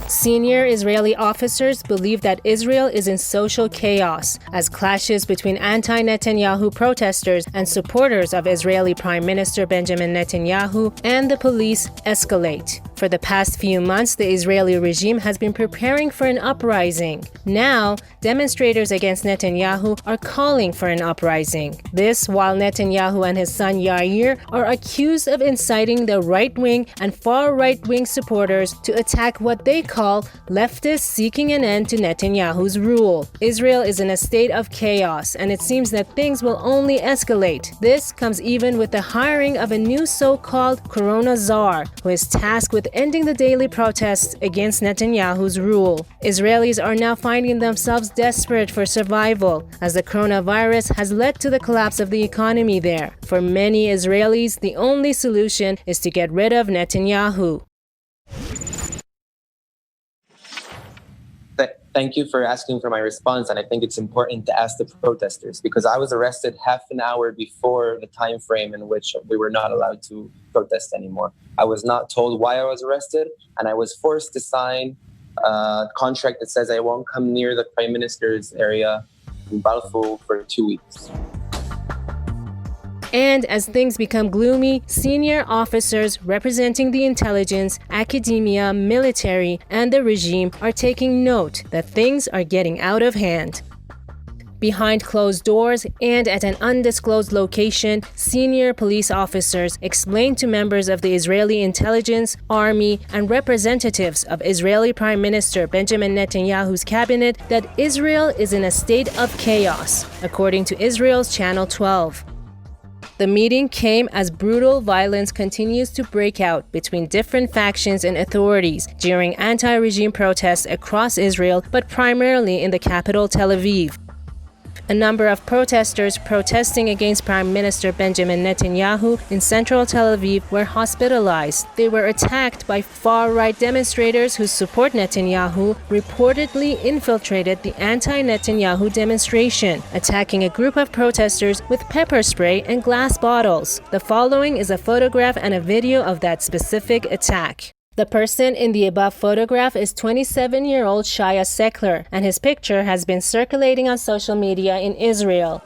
Senior Israeli officers believe that Israel is in social chaos as clashes between anti-Netanyahu protesters and supporters of Israeli Prime Minister Benjamin Netanyahu and the police escalate. For the past few months, the Israeli regime has been preparing for an uprising. Now, demonstrators against Netanyahu are calling for an uprising. This while Netanyahu and his son Yair are accused of inciting the right-wing and far-right-wing supporters to attack what they call leftists seeking an end to Netanyahu's rule. Israel is in a state of chaos, and it seems that things will only escalate. This comes even with the hiring of a new so-called Corona czar, who is tasked with ending the daily protests against Netanyahu's rule. Israelis are now finding themselves desperate for survival, as the coronavirus has led to the collapse of the economy there. For many Israelis, the only solution is to get rid of Netanyahu. Thank you for asking for my response, and I think it's important to ask the protesters because I was arrested half an hour before the time frame in which we were not allowed to protest anymore. I was not told why I was arrested, and I was forced to sign a contract that says I won't come near the Prime Minister's area in Balfour for 2 weeks. And as things become gloomy, senior officers representing the intelligence, academia, military, and the regime are taking note that things are getting out of hand. Behind closed doors and at an undisclosed location, senior police officers explained to members of the Israeli intelligence, army, and representatives of Israeli Prime Minister Benjamin Netanyahu's cabinet that Israel is in a state of chaos, according to Israel's Channel 12. The meeting came as brutal violence continues to break out between different factions and authorities during anti-regime protests across Israel, but primarily in the capital Tel Aviv. A number of protesters protesting against Prime Minister Benjamin Netanyahu in central Tel Aviv were hospitalized. They were attacked by far-right demonstrators who support Netanyahu, reportedly infiltrated the anti-Netanyahu demonstration, attacking a group of protesters with pepper spray and glass bottles. The following is a photograph and a video of that specific attack. The person in the above photograph is 27-year-old Shaya Sekler, and his picture has been circulating on social media in Israel.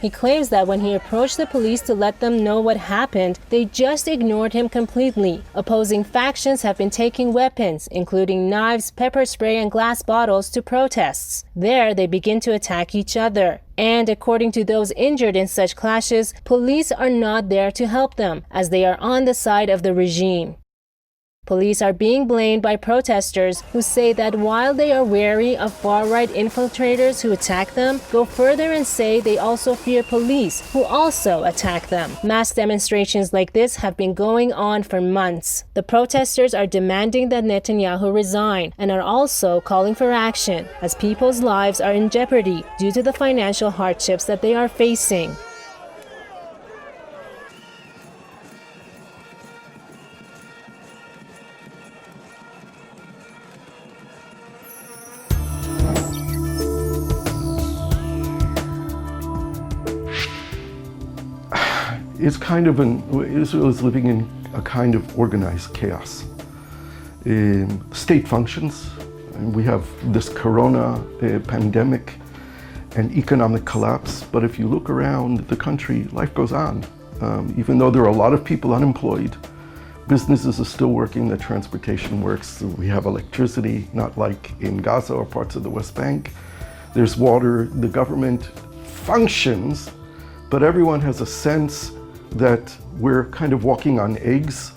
He claims that when he approached the police to let them know what happened, they just ignored him completely. Opposing factions have been taking weapons, including knives, pepper spray, and glass bottles, to protests. There, they begin to attack each other. And according to those injured in such clashes, police are not there to help them, as they are on the side of the regime. Police are being blamed by protesters who say that while they are wary of far-right infiltrators who attack them, go further and say they also fear police who also attack them. Mass demonstrations like this have been going on for months. The protesters are demanding that Netanyahu resign and are also calling for action as people's lives are in jeopardy due to the financial hardships that they are facing. Israel is living in a kind of organized chaos. State functions, we have this corona pandemic and economic collapse, but if you look around the country, life goes on. Even though there are a lot of people unemployed, businesses are still working, the transportation works, we have electricity, not like in Gaza or parts of the West Bank. There's water, the government functions, but everyone has a sense that we're kind of walking on eggs.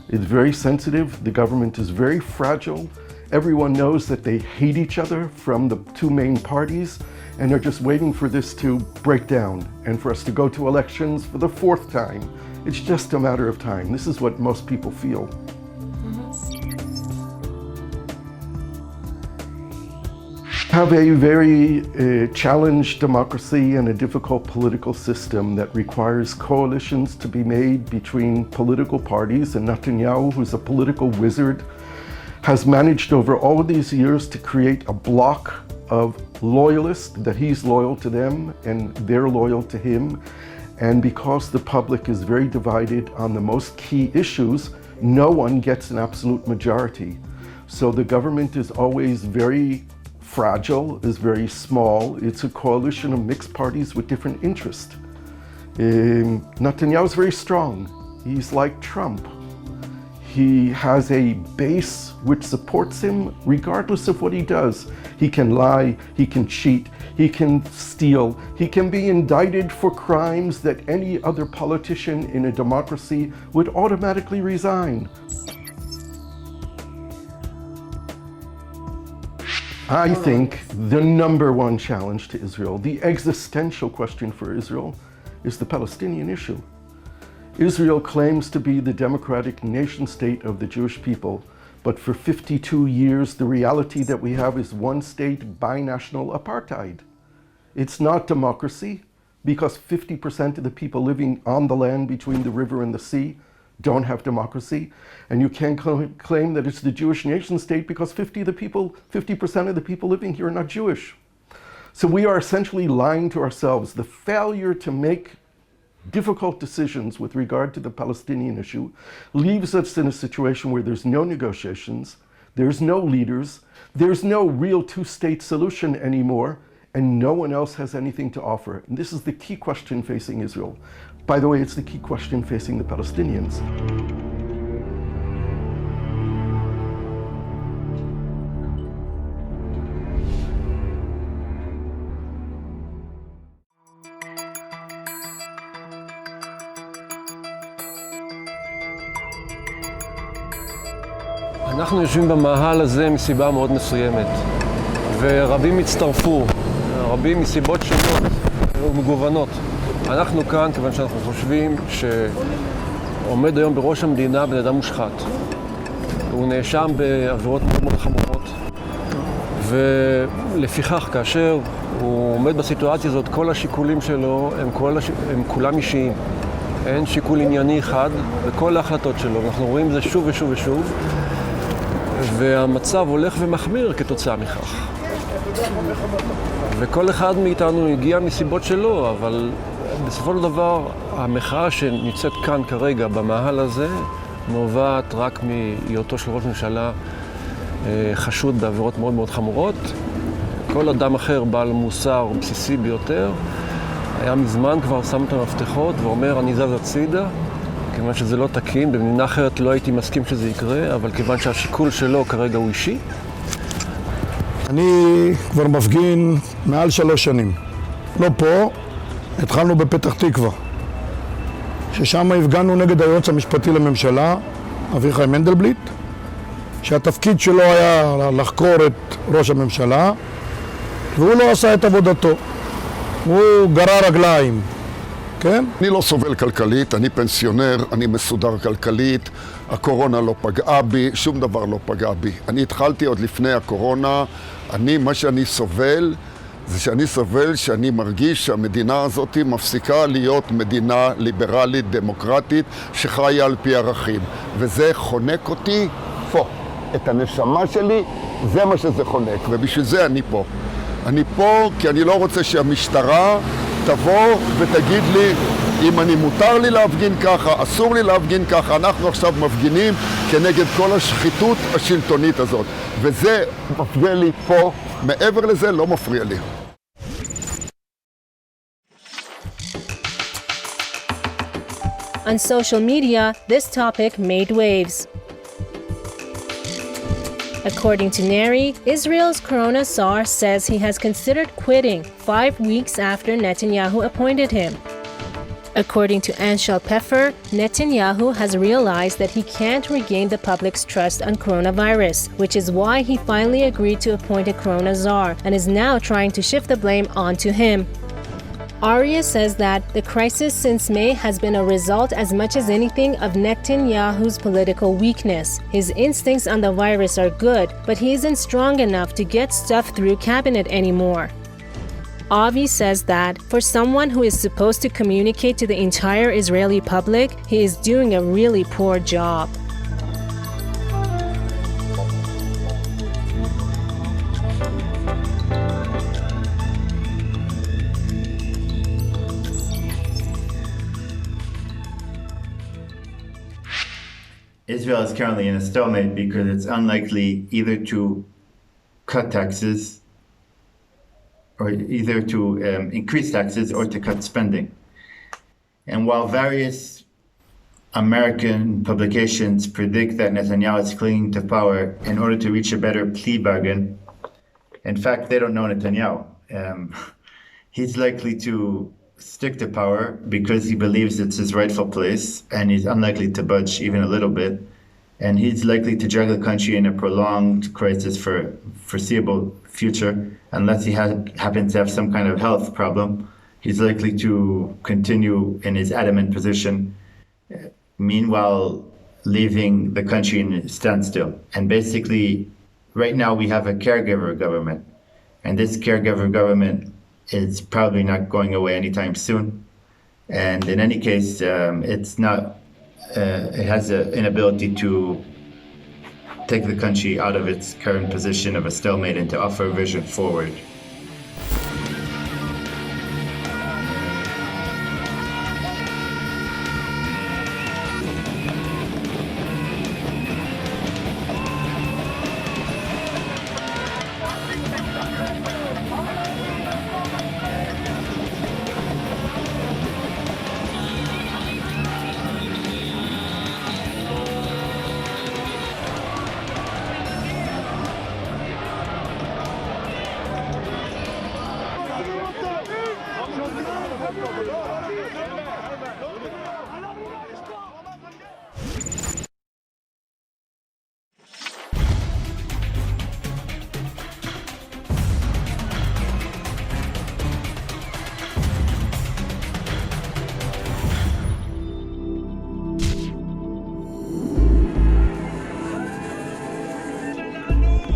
It's very sensitive. The government is very fragile. Everyone knows that they hate each other from the two main parties, and they're just waiting for this to break down and for us to go to elections for the fourth time. It's just a matter of time. This is what most people feel. Have a very challenged democracy and a difficult political system that requires coalitions to be made between political parties, and Netanyahu, who's a political wizard, has managed over all of these years to create a bloc of loyalists, that he's loyal to them and they're loyal to him. And because the public is very divided on the most key issues, no one gets an absolute majority. So the government is always very fragile, is very small. It's a coalition of mixed parties with different interests. Netanyahu is very strong. He's like Trump. He has a base which supports him regardless of what he does. He can lie, he can cheat, he can steal, he can be indicted for crimes that any other politician in a democracy would automatically resign. I think the number one challenge to Israel, the existential question for Israel, is the Palestinian issue. Israel claims to be the democratic nation state of the Jewish people, but for 52 years the reality that we have is one state binational apartheid. It's not democracy because 50% of the people living on the land between the river and the sea don't have democracy, and you can't claim that it's the Jewish nation state because 50% of the people living here are not Jewish. So we are essentially lying to ourselves. The failure to make difficult decisions with regard to the Palestinian issue leaves us in a situation where there's no negotiations, there's no leaders, there's no real two-state solution anymore, and no one else has anything to offer. And this is the key question facing Israel. By the way, it's the key question facing the Palestinians. אנחנו יושבים במאהל הזה מסיבה מאוד מסוימת, ורבים הצטרפו, רבים מסיבות שונות ומגוונות. אנחנו כאן כיוון שאנחנו חושבים שעומד היום בראש המדינה בן אדם מושחת. הוא נאשם בעבירות מאוד מאוד חמורות, ולפיכך כאשר הוא עומד בסיטואציה הזאת, כל השיקולים שלו הם כולם אישיים. אין שיקול ענייני אחד בכל ההחלטות שלו. אנחנו רואים את זה שוב ושוב ושוב. והמצב הולך ומחמיר כתוצאה מכך. וכל אחד מאיתנו הגיע מסיבות שלו, אבל בסופו של דבר המחאה שנמצאת כאן כרגע במאהל הזה נובעת רק מהיותו של ראש ממשלה חשוד בעבירות מאוד מאוד חמורות. כל אדם אחר בעל מוסר בסיסי ביותר היה מזמן כבר שם את המפתחות ואומר אני זז הצידה, כיוון שזה לא תקין. במדינה אחרת לא הייתי מסכים שזה יקרה, אבל כיוון שהשיקול שלו כרגע הוא אישי. אני כבר מפגין מעל 3 שנים. לא פה, התחלנו בפתח תקווה, ששם הפגנו נגד היועץ המשפטי לממשלה, אביחי מנדלבליט, שהתפקיד שלו היה לחקור את ראש הממשלה, והוא לא עשה את עבודתו. הוא גרר רגליים. כן? אני לא סובל כלכלית, אני פנסיונר, אני מסודר כלכלית, הקורונה לא פגעה בי, שום דבר לא פגע בי. אני התחלתי עוד לפני הקורונה, מה שאני סובל, זה שאני סובל שאני מרגיש שהמדינה הזאת מפסיקה להיות מדינה ליברלית, דמוקרטית, שחיה על פי ערכים. וזה חונק אותי פה. את הנשמה שלי, זה מה שזה חונק, ובשביל זה אני פה. אני פה כי אני לא רוצה שהמשטרה תבוא ותגיד לי אם מותר לי להפגין ככה, אסור לי להפגין ככה. אנחנו עכשיו מפגינים כנגד כל השחיתות השלטונית הזאת. וזה מפריע לי פה, מעבר לזה לא מפריע לי. On social media, this topic made waves. According to Neri, Israel's corona czar says he has considered quitting 5 weeks after Netanyahu appointed him. According to Anshel Peffer, Netanyahu has realized that he can't regain the public's trust on coronavirus, which is why he finally agreed to appoint a corona czar and is now trying to shift the blame onto him. Arya says that the crisis since May has been a result as much as anything of Netanyahu's political weakness. His instincts on the virus are good, but he isn't strong enough to get stuff through cabinet anymore. Avi says that for someone who is supposed to communicate to the entire Israeli public, he is doing a really poor job. Israel is currently in a stalemate because it's unlikely either to cut taxes or either to increase taxes or to cut spending. And while various American publications predict that Netanyahu is clinging to power in order to reach a better plea bargain, in fact, they don't know Netanyahu. He's likely to stick to power because he believes it's his rightful place, and he's unlikely to budge even a little bit. And he's likely to drag the country in a prolonged crisis for foreseeable future, unless he happens to have some kind of health problem. He's likely to continue in his adamant position, meanwhile leaving the country in a standstill. And basically, right now we have a caregiver government, and this caregiver government is probably not going away anytime soon. And in any case, it's not. It has an inability to take the country out of its current position of a stalemate and to offer a vision forward.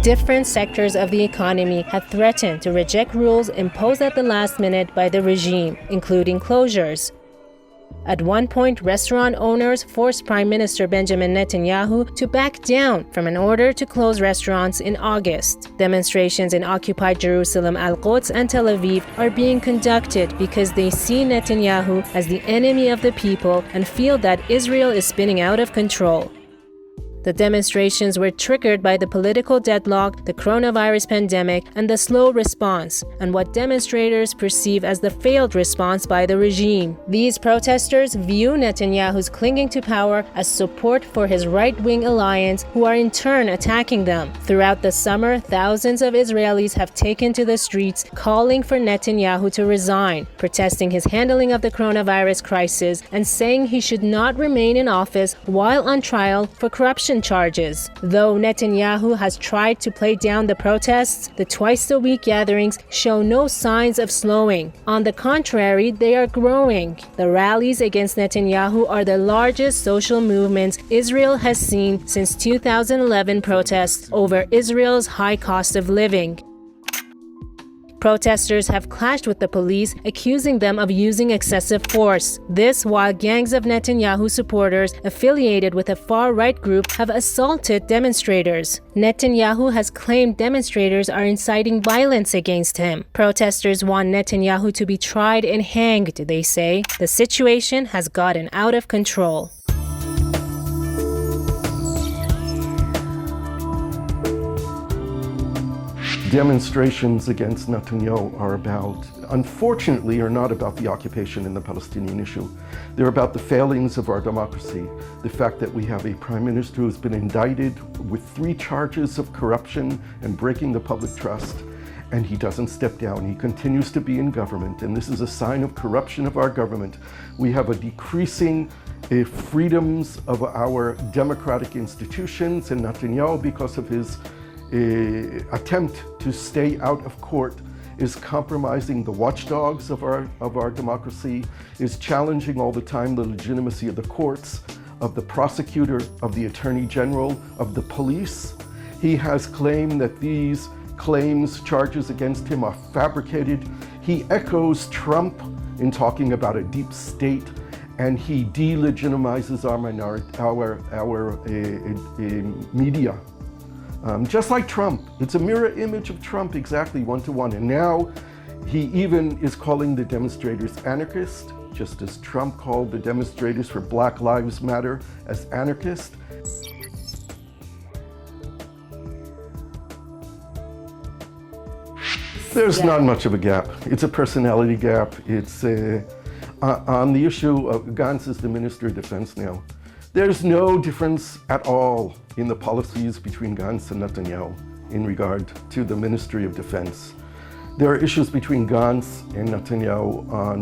Different sectors of the economy have threatened to reject rules imposed at the last minute by the regime, including closures. At one point, restaurant owners forced Prime Minister Benjamin Netanyahu to back down from an order to close restaurants in August. Demonstrations in occupied Jerusalem, Al-Quds, and Tel Aviv are being conducted because they see Netanyahu as the enemy of the people and feel that Israel is spinning out of control. The demonstrations were triggered by the political deadlock, the coronavirus pandemic, and the slow response, and what demonstrators perceive as the failed response by the regime. These protesters view Netanyahu's clinging to power as support for his right-wing alliance, who are in turn attacking them. Throughout the summer, thousands of Israelis have taken to the streets, calling for Netanyahu to resign, protesting his handling of the coronavirus crisis, and saying he should not remain in office while on trial for corruption charges. Though Netanyahu has tried to play down the protests, the twice-a-week gatherings show no signs of slowing. On the contrary, they are growing. The rallies against Netanyahu are the largest social movements Israel has seen since 2011 protests over Israel's high cost of living. Protesters have clashed with the police, accusing them of using excessive force. This while gangs of Netanyahu supporters affiliated with a far-right group have assaulted demonstrators. Netanyahu has claimed demonstrators are inciting violence against him. Protesters want Netanyahu to be tried and hanged, they say. The situation has gotten out of control. Demonstrations against Netanyahu unfortunately, are not about the occupation and the Palestinian issue. They're about the failings of our democracy. The fact that we have a prime minister who's been indicted with 3 charges of corruption and breaking the public trust, and he doesn't step down. He continues to be in government, and this is a sign of corruption of our government. We have a decreasing freedoms of our democratic institutions, and Netanyahu, because of his attempt to stay out of court, is compromising the watchdogs of our democracy, is challenging all the time the legitimacy of the courts, of the prosecutor, of the attorney general, of the police. He has claimed that these charges against him are fabricated. He echoes Trump in talking about a deep state, and he delegitimizes our media. Just like Trump. It's a mirror image of Trump, exactly one-to-one. And now he even is calling the demonstrators anarchist, just as Trump called the demonstrators for Black Lives Matter as anarchist. There's not much of a gap. It's a personality gap. It's on the issue of Gantz is the Minister of Defense now. There's no difference at all in the policies between Gantz and Netanyahu in regard to the Ministry of Defense. There are issues between Gantz and Netanyahu on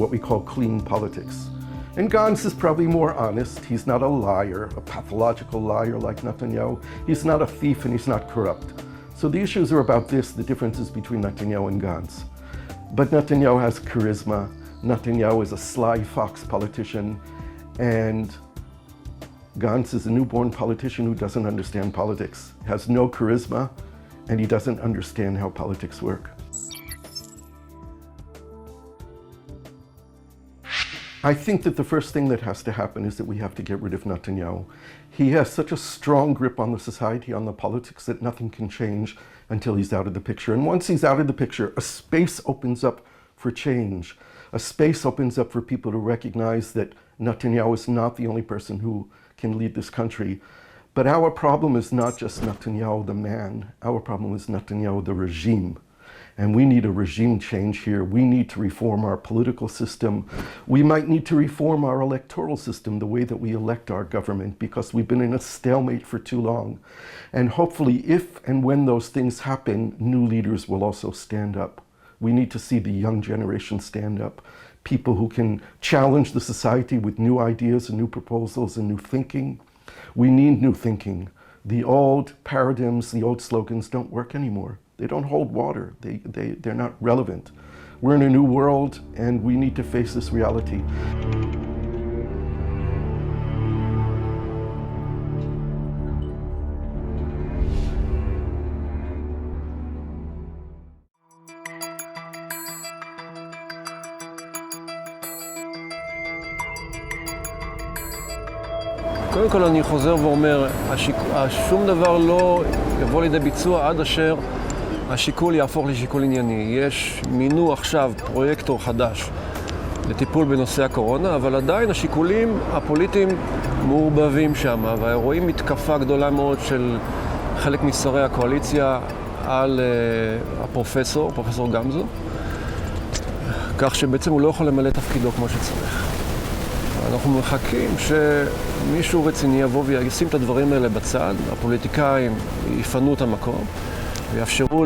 what we call clean politics. And Gantz is probably more honest. He's not a liar, a pathological liar like Netanyahu. He's not a thief and he's not corrupt. So the issues are about this, the differences between Netanyahu and Gantz. But Netanyahu has charisma. Netanyahu is a sly fox politician. And Gantz is a newborn politician who doesn't understand politics, has no charisma, and he doesn't understand how politics work. I think that the first thing that has to happen is that we have to get rid of Netanyahu. He has such a strong grip on the society, on the politics, that nothing can change until he's out of the picture. And once he's out of the picture, a space opens up for change. A space opens up for people to recognize that Netanyahu is not the only person who can lead this country. But our problem is not just Netanyahu the man. Our problem is Netanyahu the regime. And we need a regime change here. We need to reform our political system. We might need to reform our electoral system, the way that we elect our government, because we've been in a stalemate for too long. And hopefully, if and when those things happen, new leaders will also stand up. We need to see the young generation stand up. People who can challenge the society with new ideas and new proposals and new thinking. We need new thinking. The old paradigms, the old slogans don't work anymore. They don't hold water. They're not relevant. We're in a new world and we need to face this reality. קודם כל אני חוזר ואומר, שום דבר לא יבוא לידי ביצוע עד אשר השיקול יהפוך לשיקול ענייני. יש מינו עכשיו פרויקטור חדש לטיפול בנושא הקורונה, אבל עדיין השיקולים הפוליטיים מעורבבים שם, ורואים מתקפה גדולה מאוד של חלק משרי הקואליציה על פרופסור גמזו, כך שבעצם הוא לא יכול למלא תפקידו כמו שצריך. אנחנו מחכים שמישהו רציני יבוא וישים את הדברים האלה בצד, הפוליטיקאים יפנו את המקום, ויאפשרו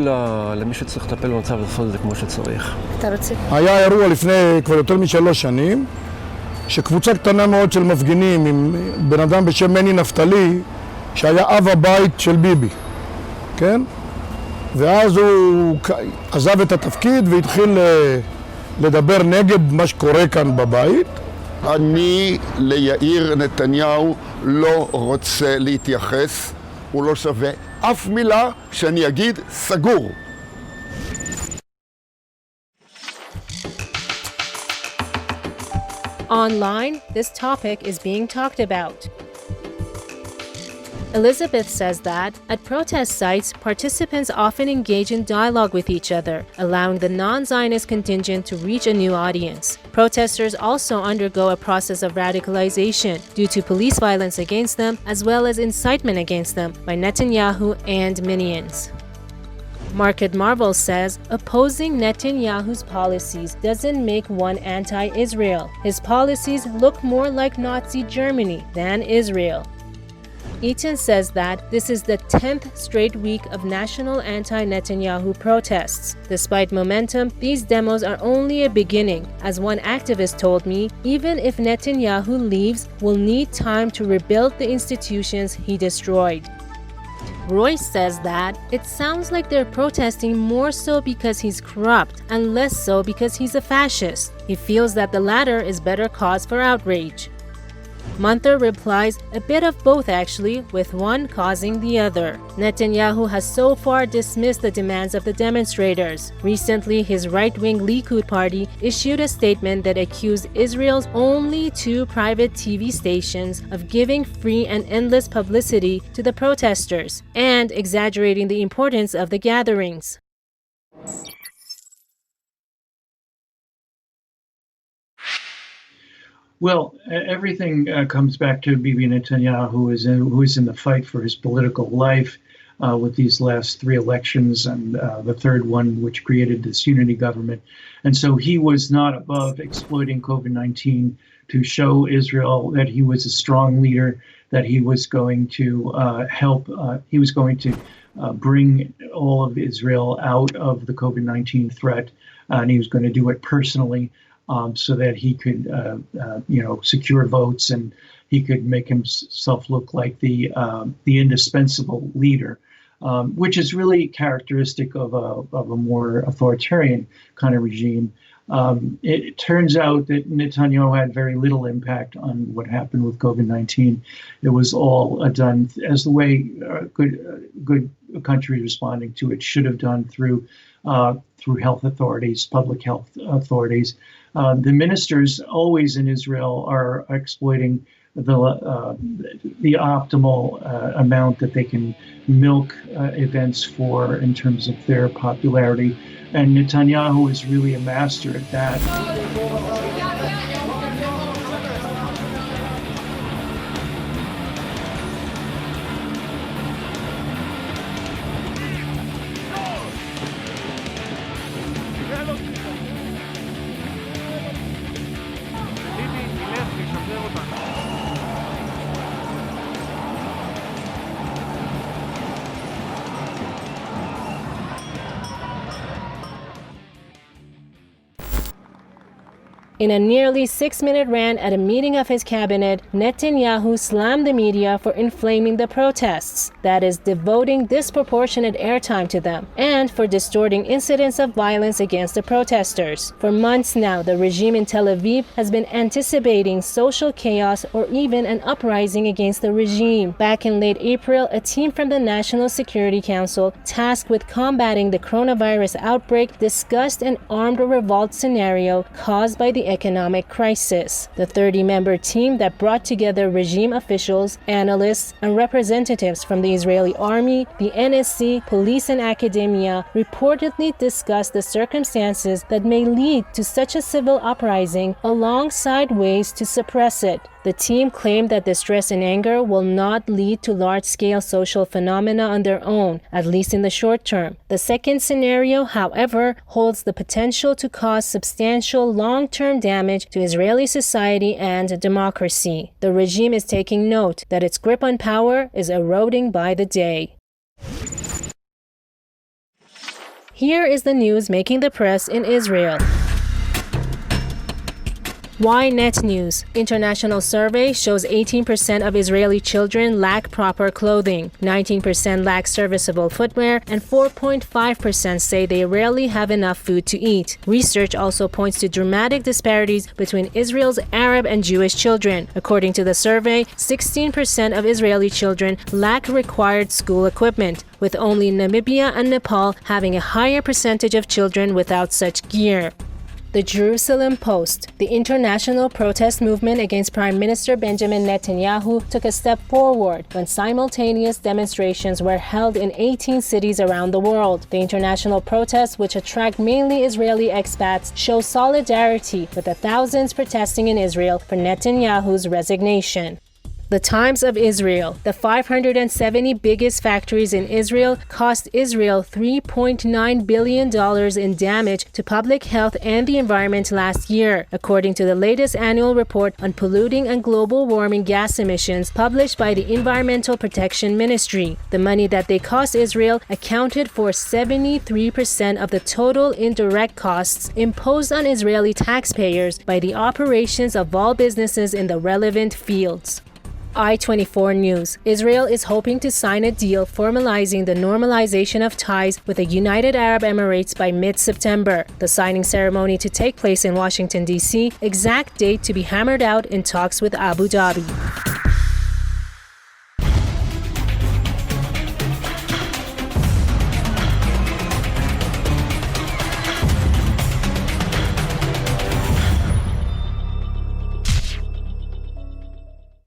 למי שצריך לטפל במצב לעשות את זה כמו שצריך. אתה רוצה? היה אירוע לפני כבר יותר מ3 שנים, שקבוצה קטנה מאוד של מפגינים עם בן אדם בשם מני נפתלי, שהיה אב הבית של ביבי, כן? ואז הוא עזב את התפקיד והתחיל לדבר נגד מה שקורה כאן בבית. אני ליאיר נתניהו לא רוצה להתייחס, הוא לא שווה אף מילה שאני אגיד סגור. Online, this topic is being talked about. Elizabeth says that, at protest sites, participants often engage in dialogue with each other, allowing the non-Zionist contingent to reach a new audience. Protesters also undergo a process of radicalization due to police violence against them, as well as incitement against them by Netanyahu and minions. Market Marvel says, opposing Netanyahu's policies doesn't make one anti-Israel. His policies look more like Nazi Germany than Israel. Eaton says that this is the 10th straight week of national anti-Netanyahu protests. Despite momentum, these demos are only a beginning. As one activist told me, even if Netanyahu leaves, we'll need time to rebuild the institutions he destroyed. Royce says that it sounds like they're protesting more so because he's corrupt and less so because he's a fascist. He feels that the latter is better cause for outrage. Munther replies, a bit of both actually, with one causing the other. Netanyahu has so far dismissed the demands of the demonstrators. Recently, his right-wing Likud party issued a statement that accused Israel's only 2 private TV stations of giving free and endless publicity to the protesters and exaggerating the importance of the gatherings. Well, everything comes back to Bibi Netanyahu, who is in the fight for his political life. with these last three elections and the third one, which created this unity government. And so he was not above exploiting COVID-19 to show Israel that he was a strong leader, that he was going to he was going to bring all of Israel out of the COVID-19 threat, and he was going to do it personally so that he could, secure votes and he could make himself look like the indispensable leader, which is really characteristic of a more authoritarian kind of regime. It turns out that Netanyahu had very little impact on what happened with COVID-19. It was all done as the way good country responding to it should have done through health authorities, public health authorities. The ministers always in Israel are exploiting the optimal amount that they can milk events for in terms of their popularity. And Netanyahu is really a master at that. In a nearly 6-minute rant at a meeting of his cabinet, Netanyahu slammed the media for inflaming the protests, that is, devoting disproportionate airtime to them, and for distorting incidents of violence against the protesters. For months now, the regime in Tel Aviv has been anticipating social chaos or even an uprising against the regime. Back in late April, a team from the National Security Council, tasked with combating the coronavirus outbreak, discussed an armed revolt scenario caused by the economic crisis. The 30-member team that brought together regime officials, analysts, and representatives from the Israeli army, the NSC, police, and academia reportedly discussed the circumstances that may lead to such a civil uprising alongside ways to suppress it. The team claimed that distress and anger will not lead to large-scale social phenomena on their own, at least in the short term. The second scenario, however, holds the potential to cause substantial long-term damage to Israeli society and democracy. The regime is taking note that its grip on power is eroding by the day. Here is the news making the press in Israel. Ynet News. International survey shows 18% of Israeli children lack proper clothing, 19% lack serviceable footwear, and 4.5% say they rarely have enough food to eat. Research also points to dramatic disparities between Israel's Arab and Jewish children. According to the survey, 16% of Israeli children lack required school equipment, with only Namibia and Nepal having a higher percentage of children without such gear. The Jerusalem Post. The international protest movement against Prime Minister Benjamin Netanyahu took a step forward when simultaneous demonstrations were held in 18 cities around the world. The international protests, which attract mainly Israeli expats, show solidarity with the thousands protesting in Israel for Netanyahu's resignation. The Times of Israel. The 570 biggest factories in Israel cost Israel $3.9 billion in damage to public health and the environment last year, according to the latest annual report on polluting and global warming gas emissions published by the Environmental Protection Ministry. The money that they cost Israel accounted for 73% of the total indirect costs imposed on Israeli taxpayers by the operations of all businesses in the relevant fields. I-24 News. Israel is hoping to sign a deal formalizing the normalization of ties with the United Arab Emirates by mid-September. The signing ceremony to take place in Washington, D.C., exact date to be hammered out in talks with Abu Dhabi.